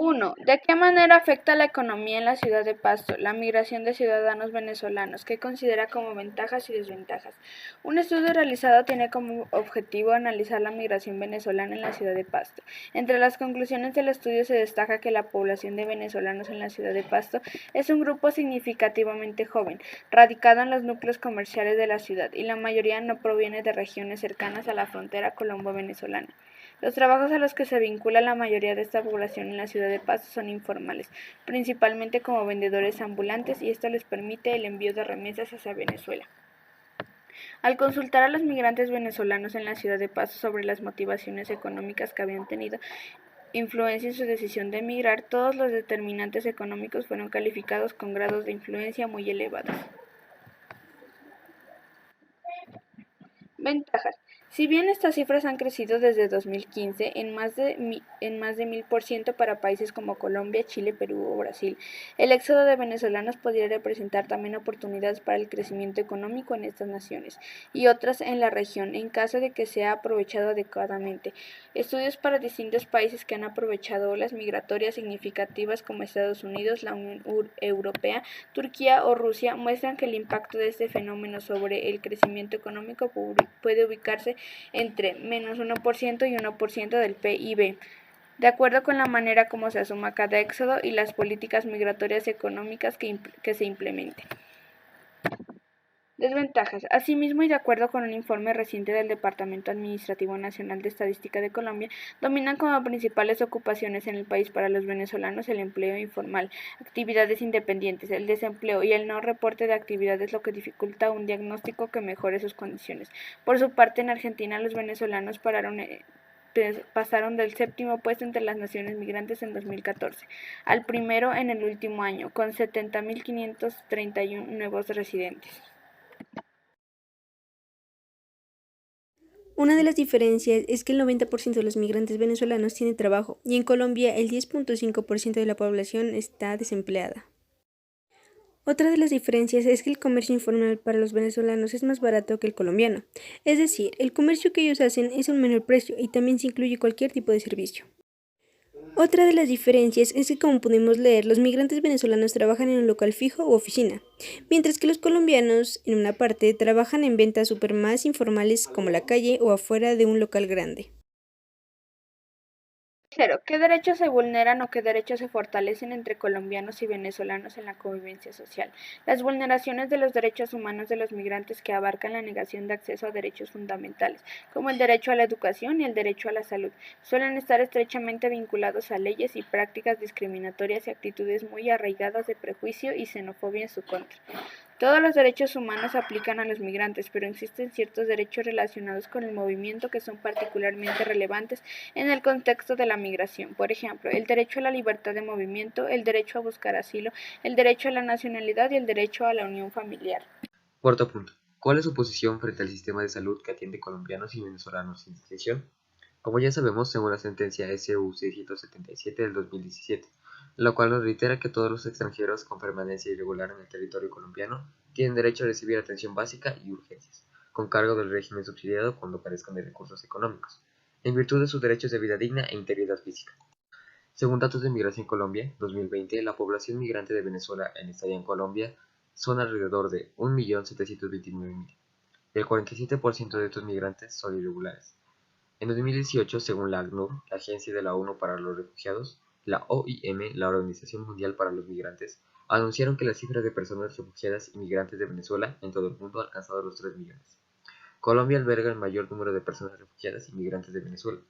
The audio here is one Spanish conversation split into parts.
Uno, ¿de qué manera afecta la economía en la ciudad de Pasto la migración de ciudadanos venezolanos? ¿Qué considera como ventajas y desventajas? Un estudio realizado tiene como objetivo analizar la migración venezolana en la ciudad de Pasto. Entre las conclusiones del estudio se destaca que la población de venezolanos en la ciudad de Pasto es un grupo significativamente joven, radicado en los núcleos comerciales de la ciudad, y la mayoría no proviene de regiones cercanas a la frontera colombo-venezolana. Los trabajos a los que se vincula la mayoría de esta población en la ciudad de Pasto son informales, principalmente como vendedores ambulantes, y esto les permite el envío de remesas hacia Venezuela. Al consultar a los migrantes venezolanos en la ciudad de Pasto sobre las motivaciones económicas que habían tenido influencia en su decisión de emigrar, todos los determinantes económicos fueron calificados con grados de influencia muy elevados. Ventajas. Si bien estas cifras han crecido desde 2015 en más de 1000% para países como Colombia, Chile, Perú o Brasil, el éxodo de venezolanos podría representar también oportunidades para el crecimiento económico en estas naciones y otras en la región, en caso de que sea aprovechado adecuadamente. Estudios para distintos países que han aprovechado olas migratorias significativas como Estados Unidos, la Unión Europea, Turquía o Rusia muestran que el impacto de este fenómeno sobre el crecimiento económico puede ubicarse entre -1% y 1% del PIB, de acuerdo con la manera como se asuma cada éxodo y las políticas migratorias económicas que se implementen. Desventajas. Asimismo, y de acuerdo con un informe reciente del Departamento Administrativo Nacional de Estadística de Colombia, dominan como principales ocupaciones en el país para los venezolanos el empleo informal, actividades independientes, el desempleo y el no reporte de actividades, lo que dificulta un diagnóstico que mejore sus condiciones. Por su parte, en Argentina los venezolanos pasaron del séptimo puesto entre las naciones migrantes en 2014 al primero en el último año, con 70.531 nuevos residentes. Una de las diferencias es que el 90% de los migrantes venezolanos tiene trabajo y en Colombia el 10.5% de la población está desempleada. Otra de las diferencias es que el comercio informal para los venezolanos es más barato que el colombiano, es decir, el comercio que ellos hacen es a un menor precio y también se incluye cualquier tipo de servicio. Otra de las diferencias es que, como podemos leer, los migrantes venezolanos trabajan en un local fijo u oficina, mientras que los colombianos, en una parte, trabajan en ventas súper más informales como la calle o afuera de un local grande. Tercero, ¿qué derechos se vulneran o qué derechos se fortalecen entre colombianos y venezolanos en la convivencia social? Las vulneraciones de los derechos humanos de los migrantes que abarcan la negación de acceso a derechos fundamentales, como el derecho a la educación y el derecho a la salud, suelen estar estrechamente vinculados a leyes y prácticas discriminatorias y actitudes muy arraigadas de prejuicio y xenofobia en su contra. Todos los derechos humanos se aplican a los migrantes, pero existen ciertos derechos relacionados con el movimiento que son particularmente relevantes en el contexto de la migración. Por ejemplo, el derecho a la libertad de movimiento, el derecho a buscar asilo, el derecho a la nacionalidad y el derecho a la unión familiar. Cuarto punto. ¿Cuál es su posición frente al sistema de salud que atiende colombianos y venezolanos sin distinción? Como ya sabemos, según la sentencia SU 677 del 2017, la cual nos reitera que todos los extranjeros con permanencia irregular en el territorio colombiano tienen derecho a recibir atención básica y urgencias, con cargo del régimen subsidiado cuando carezcan de recursos económicos, en virtud de sus derechos de vida digna e integridad física. Según datos de Migración Colombia 2020, la población migrante de Venezuela en estadía en Colombia son alrededor de 1.729.000. El 47% de estos migrantes son irregulares. En 2018, según la ACNUR, la Agencia de la ONU para los Refugiados, la OIM, la Organización Mundial para los Migrantes, anunciaron que la cifra de personas refugiadas y migrantes de Venezuela en todo el mundo ha alcanzado los 3 millones. Colombia alberga el mayor número de personas refugiadas y migrantes de Venezuela.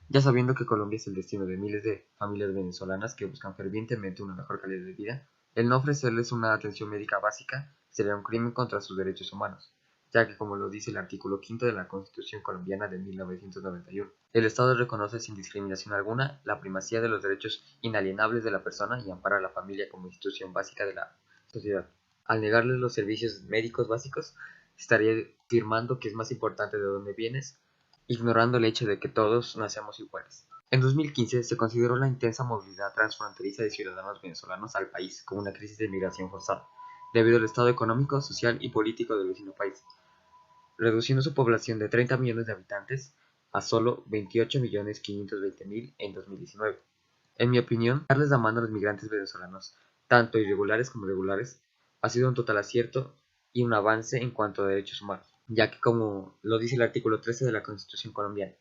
Ya sabiendo que Colombia es el destino de miles de familias venezolanas que buscan fervientemente una mejor calidad de vida, el no ofrecerles una atención médica básica sería un crimen contra sus derechos humanos, ya que, como lo dice el artículo 5 de la Constitución colombiana de 1991, el Estado reconoce sin discriminación alguna la primacía de los derechos inalienables de la persona y ampara a la familia como institución básica de la sociedad. Al negarles los servicios médicos básicos, estaría afirmando que es más importante de dónde vienes, ignorando el hecho de que todos nacemos iguales. En 2015 se consideró la intensa movilidad transfronteriza de ciudadanos venezolanos al país como una crisis de migración forzada, debido al estado económico, social y político del vecino país, reduciendo su población de 30 millones de habitantes a solo 28.520.000 en 2019. En mi opinión, darles la mano a los migrantes venezolanos, tanto irregulares como regulares, ha sido un total acierto y un avance en cuanto a derechos humanos, ya que como lo dice el artículo 13 de la Constitución colombiana,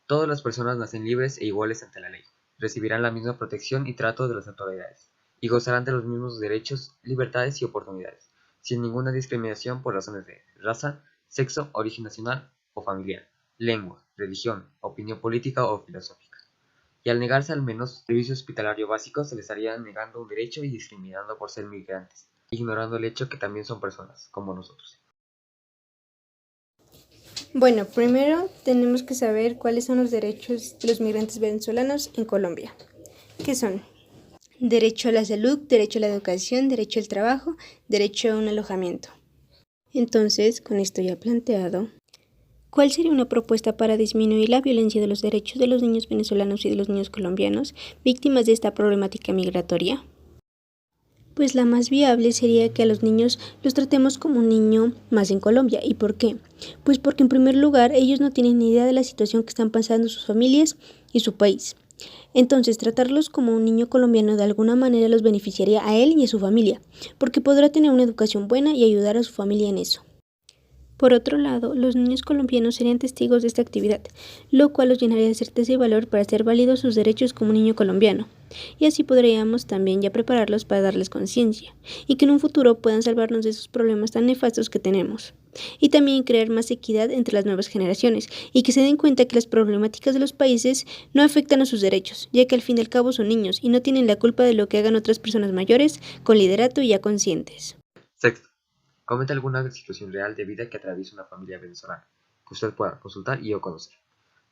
todas las personas nacen libres e iguales ante la ley, recibirán la misma protección y trato de las autoridades, y gozarán de los mismos derechos, libertades y oportunidades, sin ninguna discriminación por razones de raza, sexo, origen nacional o familiar, lengua, religión, opinión política o filosófica. Y al negarse al menos servicio hospitalario básico se les estaría negando un derecho y discriminando por ser migrantes, ignorando el hecho que también son personas, como nosotros. Bueno, primero tenemos que saber cuáles son los derechos de los migrantes venezolanos en Colombia. ¿Qué son? Derecho a la salud, derecho a la educación, derecho al trabajo, derecho a un alojamiento. Entonces, con esto ya planteado, ¿cuál sería una propuesta para disminuir la violencia de los derechos de los niños venezolanos y de los niños colombianos víctimas de esta problemática migratoria? Pues la más viable sería que a los niños los tratemos como un niño más en Colombia. ¿Y por qué? Pues porque en primer lugar ellos no tienen ni idea de la situación que están pasando sus familias y su país. Entonces tratarlos como un niño colombiano de alguna manera los beneficiaría a él y a su familia, porque podrá tener una educación buena y ayudar a su familia en eso. Por otro lado, los niños colombianos serían testigos de esta actividad, lo cual los llenaría de certeza y valor para hacer válidos sus derechos como niño colombiano. Y así podríamos también ya prepararlos para darles conciencia, y que en un futuro puedan salvarnos de esos problemas tan nefastos que tenemos. Y también crear más equidad entre las nuevas generaciones, y que se den cuenta que las problemáticas de los países no afectan a sus derechos, ya que al fin y al cabo son niños y no tienen la culpa de lo que hagan otras personas mayores, con liderato y ya conscientes. Sexto, comente alguna situación real de vida que atraviesa una familia venezolana, que usted pueda consultar y o conocer.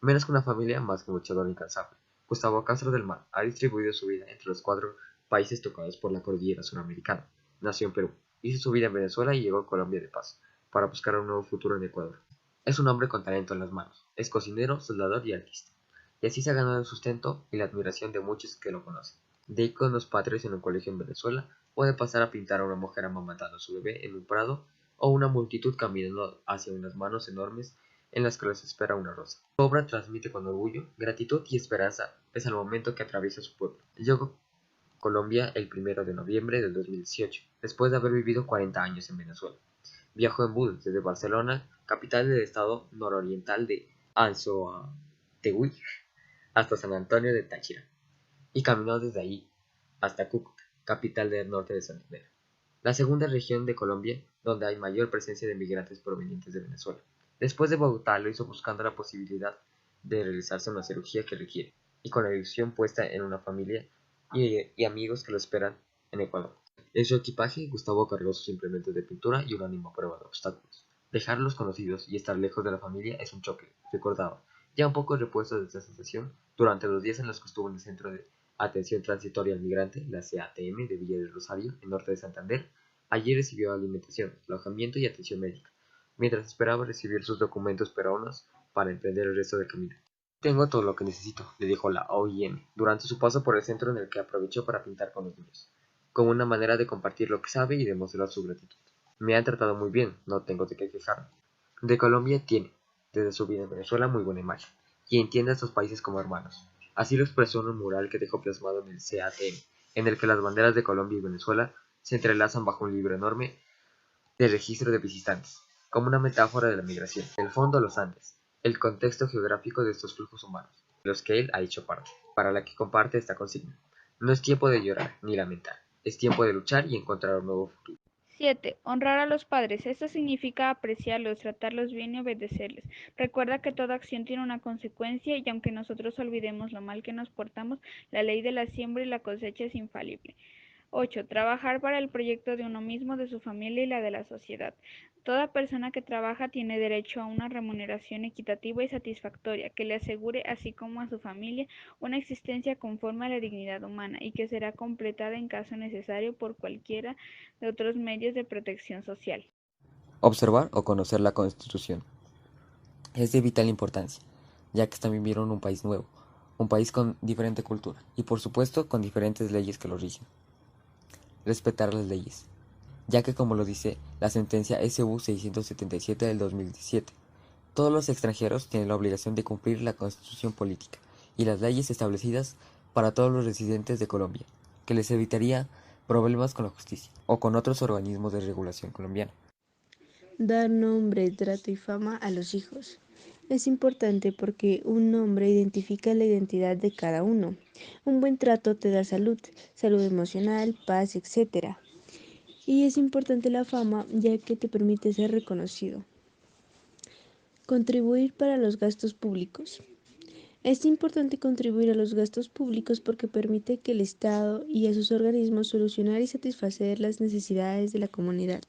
Menos que una familia, más que un luchador incansable. Gustavo Castro del Mar ha distribuido su vida entre los 4 países tocados por la cordillera suramericana. Nació en Perú, hizo su vida en Venezuela y llegó a Colombia de paso, para buscar un nuevo futuro en Ecuador. Es un hombre con talento en las manos, es cocinero, soldador y artista, y así se ha ganado el sustento y la admiración de muchos que lo conocen. De iconos patrios en un colegio en Venezuela, puede pasar a pintar a una mujer amamantando a su bebé en un prado o una multitud caminando hacia unas manos enormes en las que los espera una rosa. Su obra transmite con orgullo, gratitud y esperanza pese al momento que atraviesa su pueblo. Llegó a Colombia el 1 de noviembre del 2018, después de haber vivido 40 años en Venezuela. Viajó en bus desde Barcelona, capital del estado nororiental de Anzoátegui, hasta San Antonio de Táchira, y caminó desde ahí hasta Cúcuta, capital del norte de Santander, la segunda región de Colombia donde hay mayor presencia de migrantes provenientes de Venezuela. Después de Bogotá lo hizo buscando la posibilidad de realizarse una cirugía que requiere, y con la ilusión puesta en una familia y amigos que lo esperan en Ecuador. En su equipaje, Gustavo cargó sus implementos de pintura y una antigua prueba de obstáculos. Dejar los conocidos y estar lejos de la familia es un choque, recordaba, ya un poco repuesto de esta sensación, durante los días en los que estuvo en el Centro de Atención Transitoria al Migrante, la CATM de Villa del Rosario, en norte de Santander. Allí recibió alimentación, alojamiento y atención médica, mientras esperaba recibir sus documentos peruanos para emprender el resto del camino. Tengo todo lo que necesito, le dijo la OIM, durante su paso por el centro en el que aprovechó para pintar con los niños, como una manera de compartir lo que sabe y demostrar su gratitud. Me han tratado muy bien, no tengo de qué quejarme. De Colombia tiene, desde su vida en Venezuela, muy buena imagen, y entiende a estos países como hermanos. Así lo expresó en un mural que dejó plasmado en el CATM, en el que las banderas de Colombia y Venezuela se entrelazan bajo un libro enorme de registro de visitantes, como una metáfora de la migración. En el fondo, los Andes, el contexto geográfico de estos flujos humanos, de los que él ha hecho parte, para la que comparte esta consigna. No es tiempo de llorar ni lamentar, es tiempo de luchar y encontrar un nuevo futuro. 7. Honrar a los padres. Esto significa apreciarlos, tratarlos bien y obedecerles. Recuerda que toda acción tiene una consecuencia y aunque nosotros olvidemos lo mal que nos portamos, la ley de la siembra y la cosecha es infalible. 8. Trabajar para el proyecto de uno mismo, de su familia y la de la sociedad. Toda persona que trabaja tiene derecho a una remuneración equitativa y satisfactoria que le asegure, así como a su familia, una existencia conforme a la dignidad humana y que será completada en caso necesario por cualquiera de otros medios de protección social. Observar o conocer la Constitución es de vital importancia, ya que están viviendo en un país nuevo, un país con diferente cultura y por supuesto con diferentes leyes que lo rigen. Respetar las leyes, ya que como lo dice la sentencia SU 677 del 2017, todos los extranjeros tienen la obligación de cumplir la constitución política y las leyes establecidas para todos los residentes de Colombia, que les evitaría problemas con la justicia o con otros organismos de regulación colombiana. Dar nombre, trato y fama a los hijos. Es importante porque un nombre identifica la identidad de cada uno. Un buen trato te da salud, salud emocional, paz, etc. Y es importante la fama ya que te permite ser reconocido. Contribuir para los gastos públicos. Es importante contribuir a los gastos públicos porque permite que el Estado y a sus organismos solucionar y satisfacer las necesidades de la comunidad.